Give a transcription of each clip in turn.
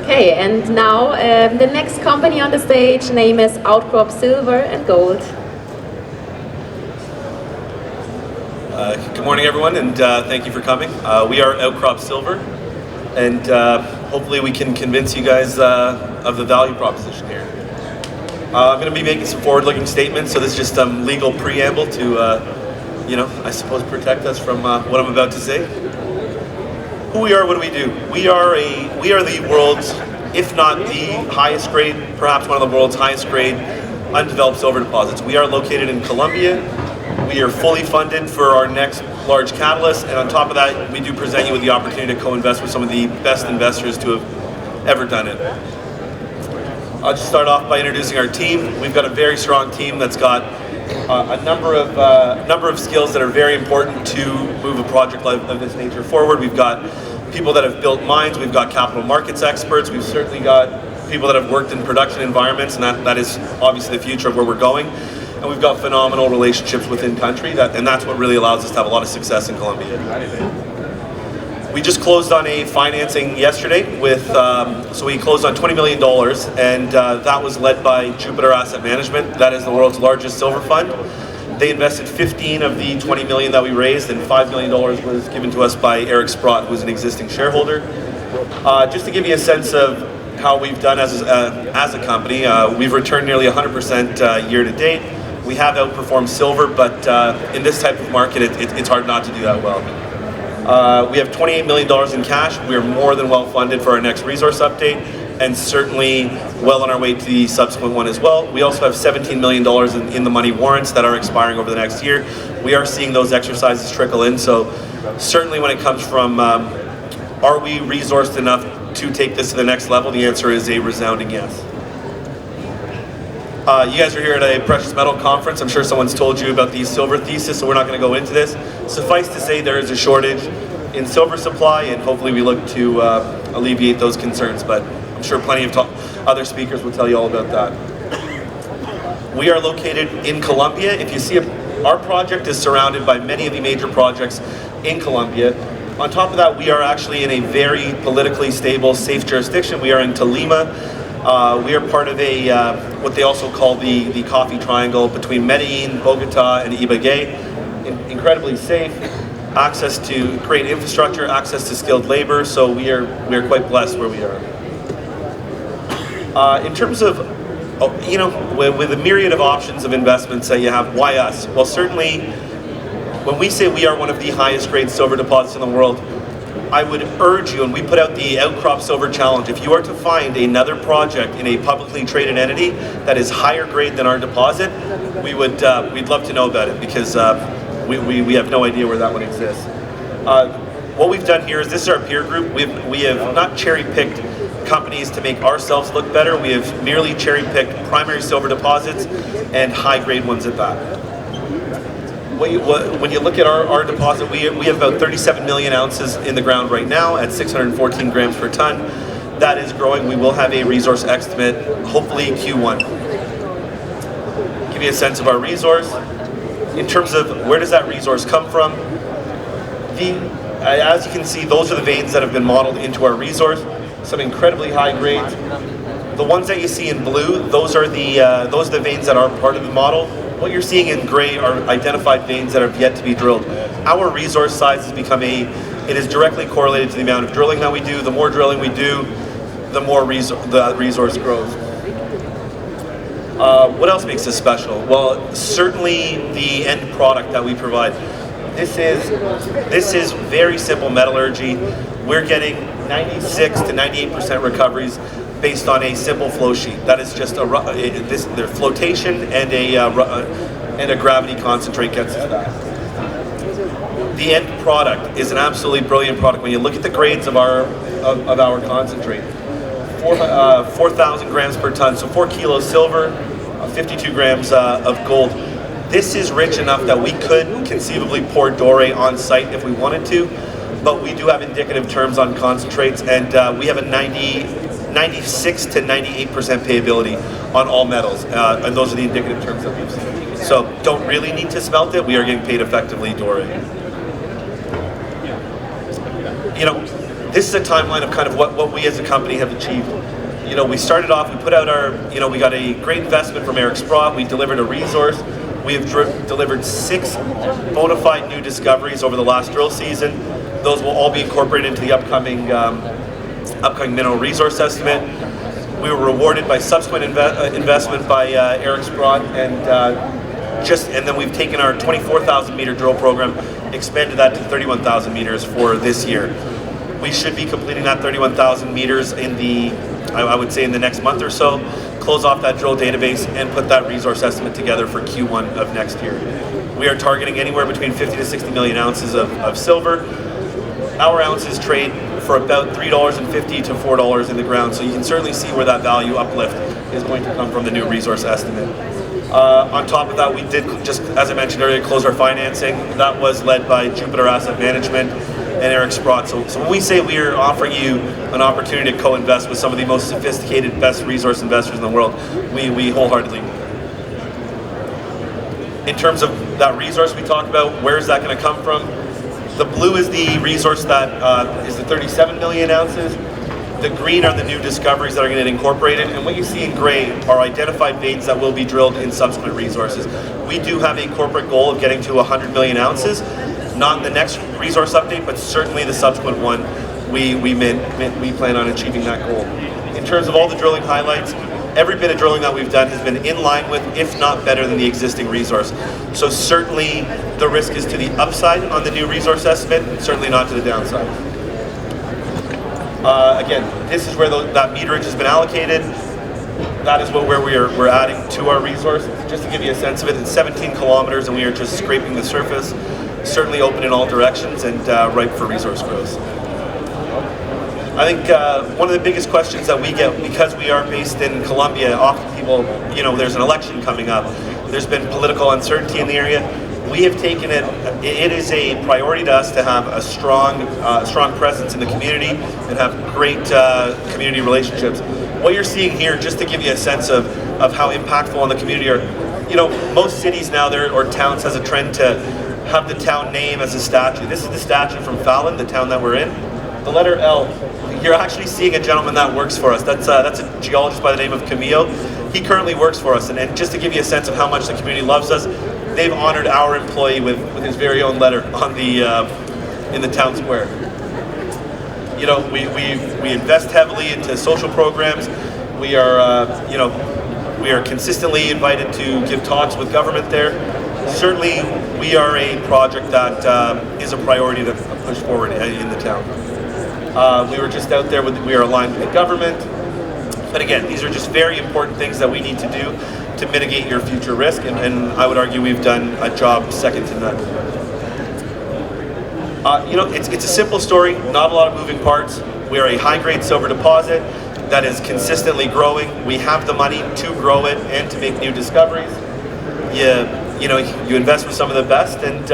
Okay, and now the next company on the stage, name is Outcrop Silver and Gold. Good morning, everyone, and thank you for coming. We are Outcrop Silver, and hopefully we can convince you guys of the value proposition here. I'm going to be making some forward-looking statements, so this is just some legal preamble to, I suppose, protect us from what I'm about to say. Who we are, what do we do? We are the world's, if not the highest grade, perhaps one of the world's highest grade undeveloped silver deposits. We are located in Colombia. We are fully funded for our next large catalyst, and on top of that, we do present you with the opportunity to co-invest with some of the best investors to have ever done it. I'll just start off by introducing our team. We've got a very strong team that's got a number of skills that are very important to move a project of this nature forward. We've got people that have built mines, we've got capital markets experts, we've certainly got people that have worked in production environments, and that is obviously the future of where we're going. And we've got phenomenal relationships within country, and that's what really allows us to have a lot of success in Colombia. We just closed on a financing yesterday so we closed on $20 million, and that was led by Jupiter Asset Management. That is the world's largest silver fund. They invested 15 of the 20 million that we raised, and $5 million was given to us by Eric Sprott, who's an existing shareholder. Just to give you a sense of how we've done as a company, we've returned nearly 100% year to date. We have outperformed silver, but in this type of market, it's hard not to do that well. We have $28 million in cash. We are more than well funded for our next resource update, and certainly well on our way to the subsequent one as well. We also have $17 million in the money warrants that are expiring over the next year. We are seeing those exercises trickle in, so certainly when it comes from are we resourced enough to take this to the next level, the answer is a resounding yes. You guys are here at a precious metal conference. I'm sure someone's told you about the silver thesis, so we're not going to go into this. Suffice to say, there is a shortage in silver supply, and hopefully we look to alleviate those concerns, but I'm sure plenty of other speakers will tell you all about that. We are located in Colombia. If you see, our project is surrounded by many of the major projects in Colombia. On top of that, we are actually in a very politically stable, safe jurisdiction. We are in Tolima. We are part of what they also call the coffee triangle between Medellin, Bogota, and Ibagué. Incredibly safe, access to great infrastructure, access to skilled labor, so we are quite blessed where we are. In terms of, with a myriad of options of investments that you have, why us? Well, certainly, when we say we are one of the highest grade silver deposits in the world, I would urge you, and we put out the Outcrop Silver Challenge, if you are to find another project in a publicly traded entity that is higher grade than our deposit, we'd love to know about it, because we have no idea where that one exists. What we've done here is, this is our peer group. We have not cherry-picked companies to make ourselves look better. We have merely cherry-picked primary silver deposits and high-grade ones at that. When you look at our deposit, we have about 37 million ounces in the ground right now at 614 grams per ton. That is growing. We will have a resource estimate, hopefully Q1. Give you a sense of our resource. In terms of where does that resource come from, as you can see, those are the veins that have been modeled into our resource. Some incredibly high grades. The ones that you see in blue, those are the veins that are part of the model. What you're seeing in gray are identified veins that have yet to be drilled. Our resource size has become it is directly correlated to the amount of drilling that we do. The more drilling we do, the more the resource grows. What else makes this special? Well, certainly the end product that we provide. This is very simple metallurgy. We're getting 96 to 98% recoveries based on a simple flow sheet. That is just their flotation and a gravity concentrate gets us that. The end product is an absolutely brilliant product. When you look at the grades of our concentrate, 4,000 grams per ton, so 4 kilos silver, 52 grams of gold. This is rich enough that we could conceivably pour doré on site if we wanted to, but we do have indicative terms on concentrates, and we have a 96 to 98% payability on all metals, and those are the indicative terms that we've seen. So don't really need to smelt it. We are getting paid effectively doré. this is a timeline of kind of what we as a company have achieved. You know, we started off, we put out our, you know, we got a great investment from Eric Sprott, we delivered a resource, we have delivered 6 bona fide new discoveries over the last drill season. Those will all be incorporated into the upcoming mineral resource estimate. We were rewarded by subsequent investment by Eric Sprott, and then we've taken our 24,000 meter drill program, expanded that to 31,000 meters for this year. We should be completing that 31,000 meters in the, I would say in the next month or so, close off that drill database and put that resource estimate together for Q1 of next year. We are targeting anywhere between 50 to 60 million ounces of silver. Our ounces trade for about $3.50 to $4 in the ground, so you can certainly see where that value uplift is going to come from the new resource estimate. On top of that, we did, just as I mentioned earlier, close our financing. That was led by Jupiter Asset Management and Eric Sprott. So when we say we are offering you an opportunity to co-invest with some of the most sophisticated, best resource investors in the world, we wholeheartedly. In terms of that resource we talked about, where is that going to come from? The blue is the resource that is the 37 million ounces. The green are the new discoveries that are going to get incorporated, and what you see in gray are identified veins that will be drilled in subsequent resources. We do have a corporate goal of getting to 100 million ounces, not in the next resource update, but certainly the subsequent one. We plan on achieving that goal. In terms of all the drilling highlights, every bit of drilling that we've done has been in line with, if not better than, the existing resource. So certainly the risk is to the upside on the new resource estimate, certainly not to the downside. Again, this is where that meterage has been allocated. That is where we're adding to our resource. Just to give you a sense of it, it's 17 kilometers and we are just scraping the surface. Certainly open in all directions and ripe for resource growth. I think one of the biggest questions that we get, because we are based in Colombia, often people, you know, there's an election coming up. There's been political uncertainty in the area. We have taken it is a priority to us to have a strong presence in the community and have great community relationships. What you're seeing here, just to give you a sense of how impactful on the community are, you know, most cities now or towns has a trend to have the town name as a statue. This is the statue from Fallon, the town that we're in. The letter L, you're actually seeing a gentleman that works for us. That's a geologist by the name of Camillo. He currently works for us, and just to give you a sense of how much the community loves us, they've honored our employee with his very own letter on the in the town square. You know, we invest heavily into social programs. We are we are consistently invited to give talks with government there. Certainly, we are a project that is a priority to push forward in the town. We were just out there we are aligned with the government. But again, these are just very important things that we need to do to mitigate your future risk, and I would argue we've done a job second to none. You know, it's a simple story, not a lot of moving parts. We are a high-grade silver deposit that is consistently growing. We have the money to grow it and to make new discoveries. You know, you invest with some of the best, and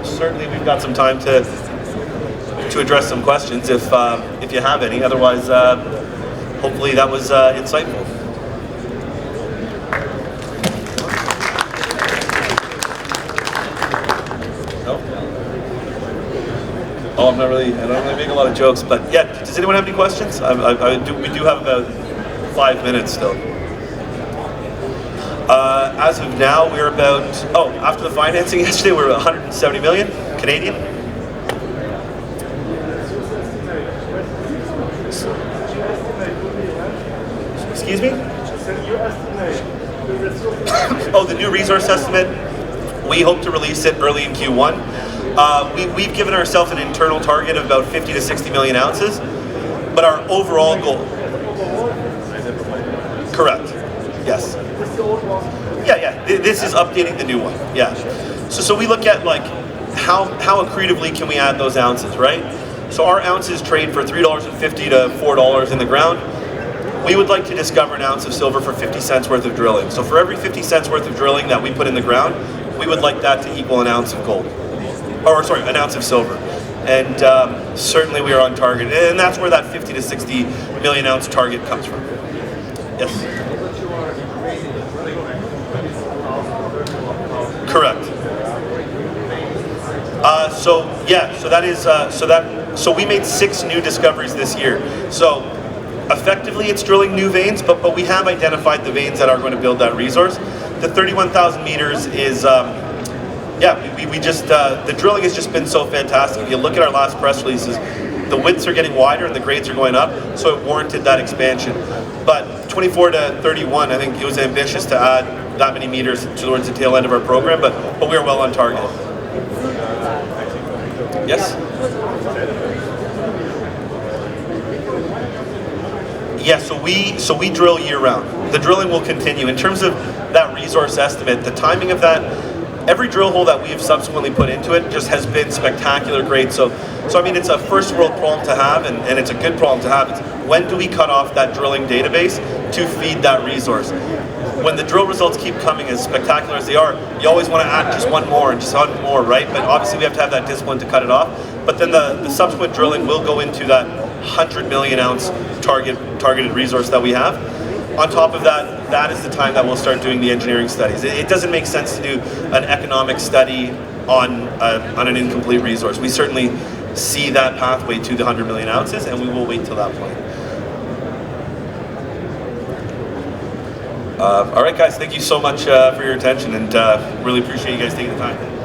certainly we've got some time to address some questions if you have any. Otherwise, hopefully that was insightful. Oh, I don't really make a lot of jokes, but yeah, does anyone have any questions? We do have about 5 minutes still. As of now, we're about, after the financing yesterday, we're 170 million Canadian. Excuse me? Oh, the new resource estimate. We hope to release it early in Q1. We've given ourselves an internal target of about 50 to 60 million ounces, but our overall goal. Correct. Yes. Yeah. This is updating the new one. Yeah. So we look at like how accretively can we add those ounces, right? So our ounces trade for $3.50 to $4 in the ground. We would like to discover an ounce of silver for 50 cents worth of drilling. So for every 50 cents worth of drilling that we put in the ground, we would like that to equal an ounce of gold. Or sorry, an ounce of silver. And certainly we are on target. And that's where that 50 to 60 million ounce target comes from. Yes? Correct. So we made 6 new discoveries this year. So effectively it's drilling new veins, but we have identified the veins that are going to build that resource. The 31,000 meters is, the drilling has just been so fantastic. If you look at our last press releases, the widths are getting wider and the grades are going up, so it warranted that expansion. But 24 to 31, I think it was ambitious to add that many meters towards the tail end of our program, but we are well on target. Yes? Yeah, so we drill year round. The drilling will continue. In terms of that resource estimate, the timing of that, every drill hole that we've subsequently put into it just has been spectacular great. So I mean, it's a first world problem to have, and it's a good problem to have. It's when do we cut off that drilling database to feed that resource? When the drill results keep coming as spectacular as they are, you always want to add just one more and just one more, right? But obviously we have to have that discipline to cut it off. But then the subsequent drilling will go into that 100 million ounce targeted resource that we have. On top of that, that is the time that we'll start doing the engineering studies. It doesn't make sense to do an economic study on an incomplete resource. We certainly see that pathway to the 100 million ounces, and we will wait till that point. All right, guys, thank you so much for your attention, and really appreciate you guys taking the time.